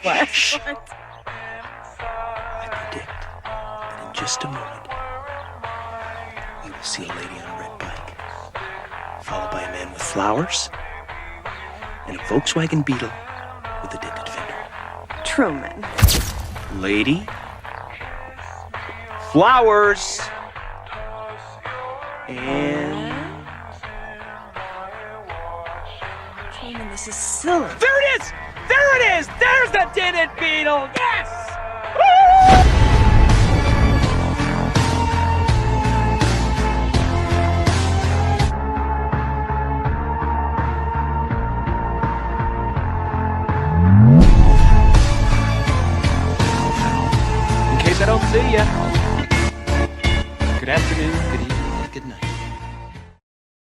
What? Shh. What? I predict that in just a moment, we will see a lady on a red bike, followed by a man with flowers, and a Volkswagen Beetle with a dented fender. Truman. Lady, flowers, and... Truman, this is silly. There it is! There it is! There's the dented beetle! Yes! In case I don't see ya. Good afternoon.